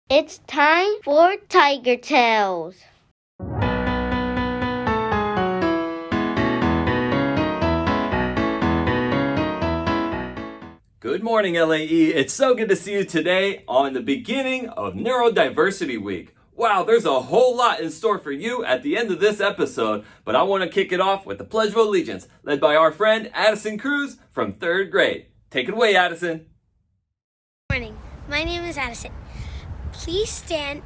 It's time for Tiger Tales. Good morning, LAE. It's so good to see you today on the beginning of Neurodiversity Week. Wow, there's a whole lot in store for you at the end of this episode, but I want to kick it off with the Pledge of Allegiance, led by our friend Addison Cruz from 3rd grade. Take it away, Addison. Good morning. My name is Addison. Please stand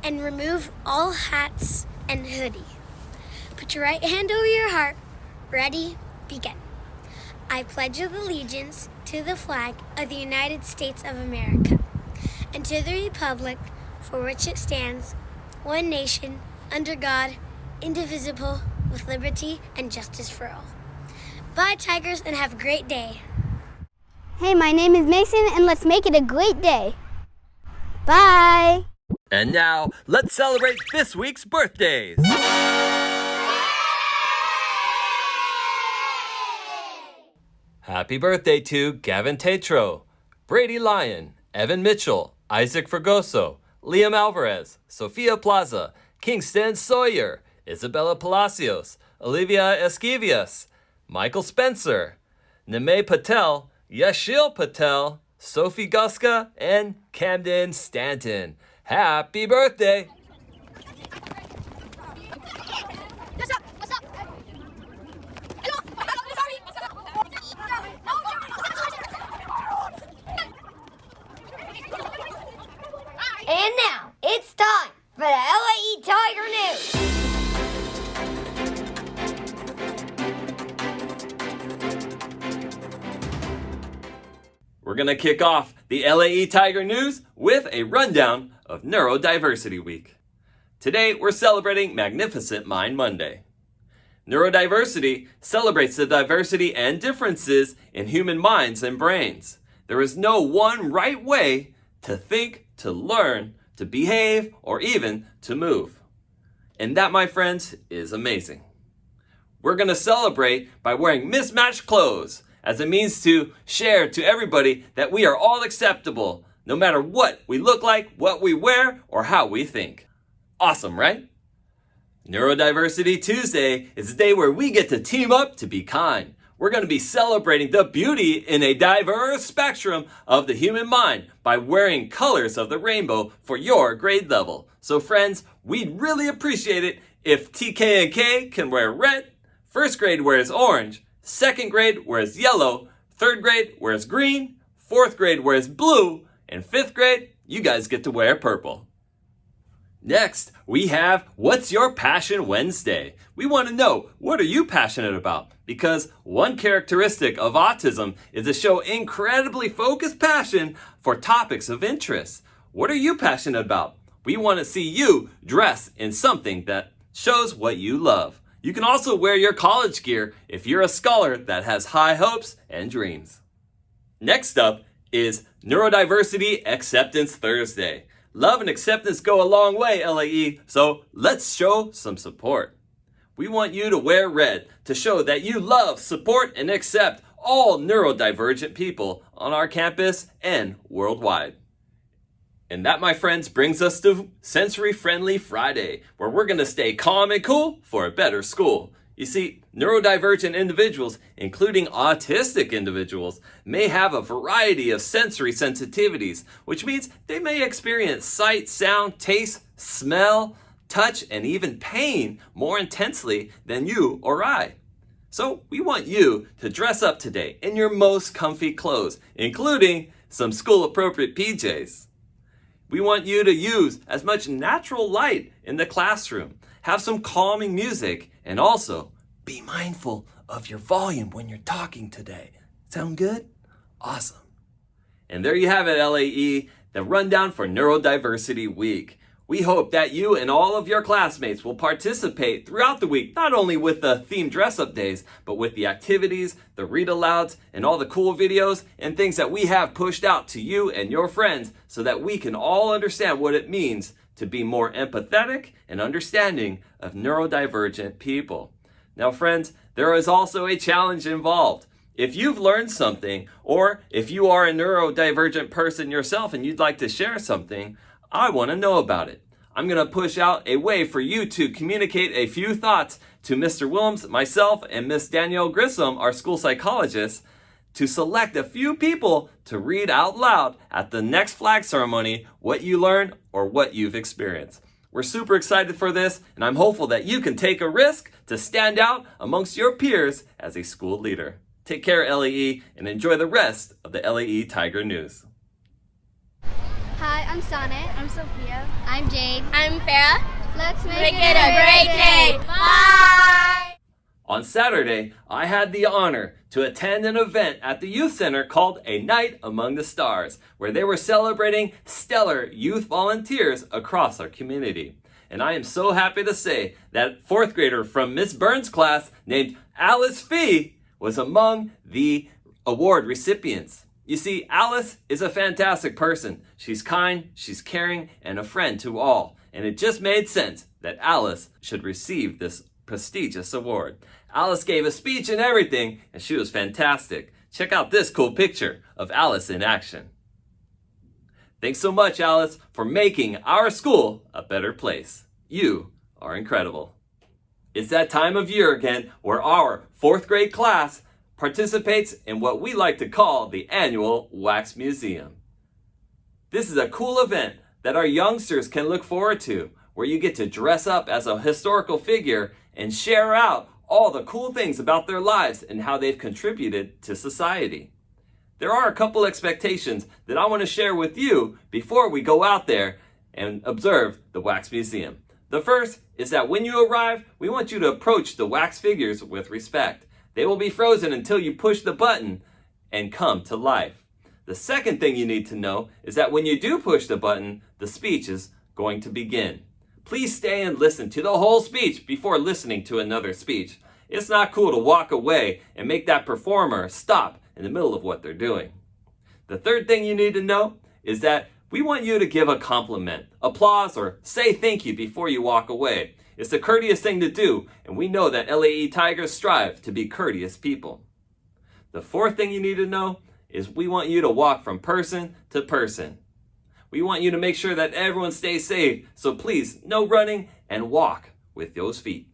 and remove all hats and hoodie. Put your right hand over your heart. Ready? Begin. I pledge allegiance to the flag of the United States of America and to the republic for which it stands, one nation, under God, indivisible, with liberty and justice for all. Bye, Tigers, and have a great day. Hey, my name is Mason, and let's make it a great day. Bye! And now, let's celebrate this week's birthdays. Happy birthday to Gavin Tatro, Brady Lyon, Evan Mitchell, Isaac Fregoso, Liam Alvarez, Sophia Plaza, Kingston Sawyer, Isabella Palacios, Olivia Esquivias, Michael Spencer, Nime Patel, Yashil Patel, Sophie Guska, and Camden Stanton. Happy birthday! And now, it's time for the LAE Tiger News. We're going to kick off the LAE Tiger News with a rundown of Neurodiversity Week. Today, we're celebrating Magnificent Mind Monday. Neurodiversity celebrates the diversity and differences in human minds and brains. There is no one right way to think, to learn, to behave, or even to move. And that, my friends, is amazing. We're going to celebrate by wearing mismatched clothes as a means to share to everybody that we are all acceptable, no matter what we look like, what we wear, or how we think. Awesome, right? Neurodiversity Tuesday is a day where we get to team up to be kind. We're going to be celebrating the beauty in a diverse spectrum of the human mind by wearing colors of the rainbow for your grade level. So friends, we'd really appreciate it if TK and K can wear red, 1st grade wears orange, 2nd grade wears yellow, 3rd grade wears green, 4th grade wears blue, and 5th grade, you guys get to wear purple. Next, we have What's Your Passion Wednesday. We want to know, what are you passionate about? Because one characteristic of autism is to show incredibly focused passion for topics of interest. What are you passionate about? We want to see you dress in something that shows what you love. You can also wear your college gear if you're a scholar that has high hopes and dreams. Next up is Neurodiversity Acceptance Thursday. Love and acceptance go a long way, LAE, so let's show some support. We want you to wear red to show that you love, support, and accept all neurodivergent people on our campus and worldwide. And that, my friends, brings us to Sensory Friendly Friday, where we're going to stay calm and cool for a better school. You see, neurodivergent individuals, including autistic individuals, may have a variety of sensory sensitivities, which means they may experience sight, sound, taste, smell, touch, and even pain more intensely than you or I. So we want you to dress up today in your most comfy clothes, including some school-appropriate PJs. We want you to use as much natural light in the classroom, have some calming music, and also be mindful of your volume when you're talking today. Sound good? Awesome. And there you have it, LAE, the rundown for Neurodiversity Week. We hope that you and all of your classmates will participate throughout the week, not only with the themed dress-up days, but with the activities, the read-alouds, and all the cool videos and things that we have pushed out to you and your friends so that we can all understand what it means to be more empathetic and understanding of neurodivergent people. Now, friends, there is also a challenge involved. If you've learned something, or if you are a neurodivergent person yourself and you'd like to share something, I want to know about it. I'm going to push out a way for you to communicate a few thoughts to Mr. Williams, myself, and Miss Danielle Grissom, our school psychologist, to select a few people to read out loud at the next flag ceremony what you learned or what you've experienced. We're super excited for this, and I'm hopeful that you can take a risk to stand out amongst your peers as a school leader. Take care, LAE, and enjoy the rest of the LAE Tiger News. Hi, I'm Sonnet. I'm Sophia. I'm Jade. I'm Farah. Let's Make it a great day. Bye! On Saturday, I had the honor to attend an event at the Youth Center called A Night Among the Stars, where they were celebrating stellar youth volunteers across our community. And I am so happy to say that fourth grader from Miss Burns' class named Alice Fee was among the award recipients. You see, Alice is a fantastic person. She's kind, she's caring, and a friend to all. And it just made sense that Alice should receive this prestigious award. Alice gave a speech and everything, and she was fantastic. Check out this cool picture of Alice in action. Thanks so much, Alice, for making our school a better place. You are incredible. It's that time of year again where our fourth grade class participates in what we like to call the annual Wax Museum. This is a cool event that our youngsters can look forward to, where you get to dress up as a historical figure and share out all the cool things about their lives and how they've contributed to society. There are a couple expectations that I want to share with you before we go out there and observe the Wax Museum. The first is that when you arrive, we want you to approach the wax figures with respect. They will be frozen until you push the button and come to life. The second thing you need to know is that when you do push the button, the speech is going to begin. Please stay and listen to the whole speech before listening to another speech. It's not cool to walk away and make that performer stop in the middle of what they're doing. The third thing you need to know is that we want you to give a compliment, applause, or say thank you before you walk away. It's the courteous thing to do, and we know that LAE Tigers strive to be courteous people. The fourth thing you need to know is we want you to walk from person to person. We want you to make sure that everyone stays safe, so please, no running and walk with those feet.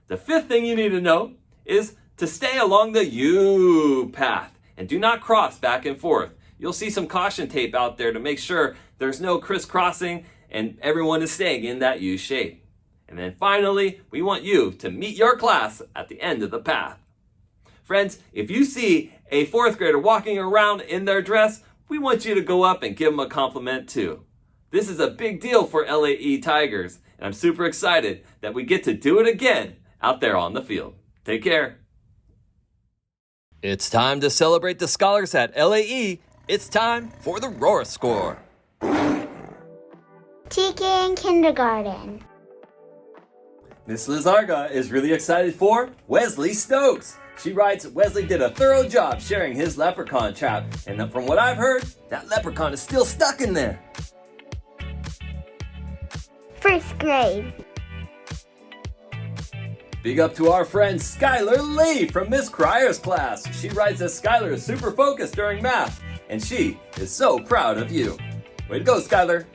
The fifth thing you need to know is to stay along the U path and do not cross back and forth. You'll see some caution tape out there to make sure there's no crisscrossing and everyone is staying in that U shape. And then finally, we want you to meet your class at the end of the path. Friends, if you see a fourth grader walking around in their dress, we want you to go up and give them a compliment too. This is a big deal for LAE Tigers, and I'm super excited that we get to do it again out there on the field. Take care. It's time to celebrate the scholars at LAE. It's time for the Roar Score. TK in kindergarten. Miss Lizarga is really excited for Wesley Stokes. She writes, Wesley did a thorough job sharing his leprechaun trap, and from what I've heard, that leprechaun is still stuck in there. First grade. Big up to our friend Skylar Lee from Miss Cryer's class. She writes that Skylar is super focused during math, and she is so proud of you. Way to go, Skylar.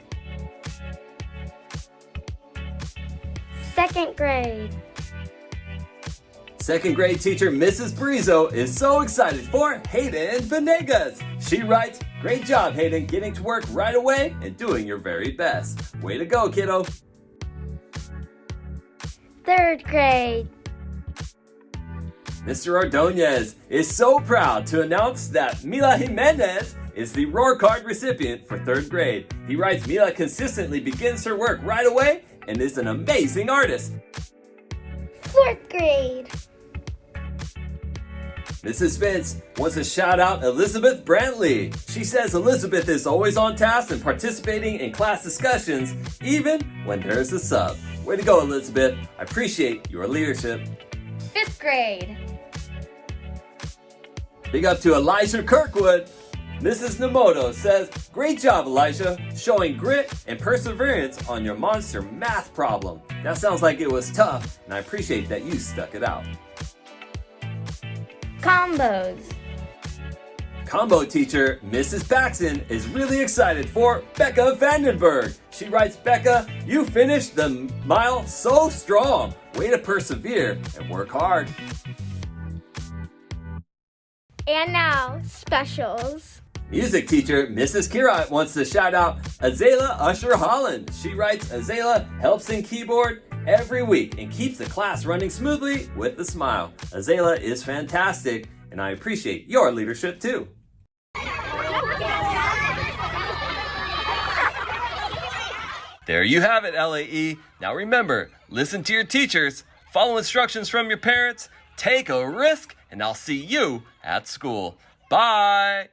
Second grade. Second grade teacher Mrs. Brizo is so excited for Hayden Venegas. She writes, great job, Hayden, getting to work right away and doing your very best. Way to go, kiddo. Third grade. Mr. Ordonez is so proud to announce that Mila Jimenez is the Roar Card recipient for third grade. He writes, Mila consistently begins her work right away and is an amazing artist. Fourth grade. Mrs. Vince wants to shout out Elizabeth Brantley. She says Elizabeth is always on task and participating in class discussions, even when there's a sub. Way to go, Elizabeth. I appreciate your leadership. Fifth grade. Big up to Elijah Kirkwood. Mrs. Nemoto says, great job, Elijah, showing grit and perseverance on your monster math problem. That sounds like it was tough, and I appreciate that you stuck it out. Combos. Combo teacher, Mrs. Paxton, is really excited for Becca Vandenberg. She writes, Becca, you finished the mile so strong. Way to persevere and work hard. And now, specials. Music teacher, Mrs. Kira, wants to shout out Azalea Usher Holland. She writes, Azalea helps in keyboard every week and keeps the class running smoothly with a smile. Azalea is fantastic, and I appreciate your leadership too. There you have it, LAE. Now remember, listen to your teachers, follow instructions from your parents, take a risk, and I'll see you at school. Bye!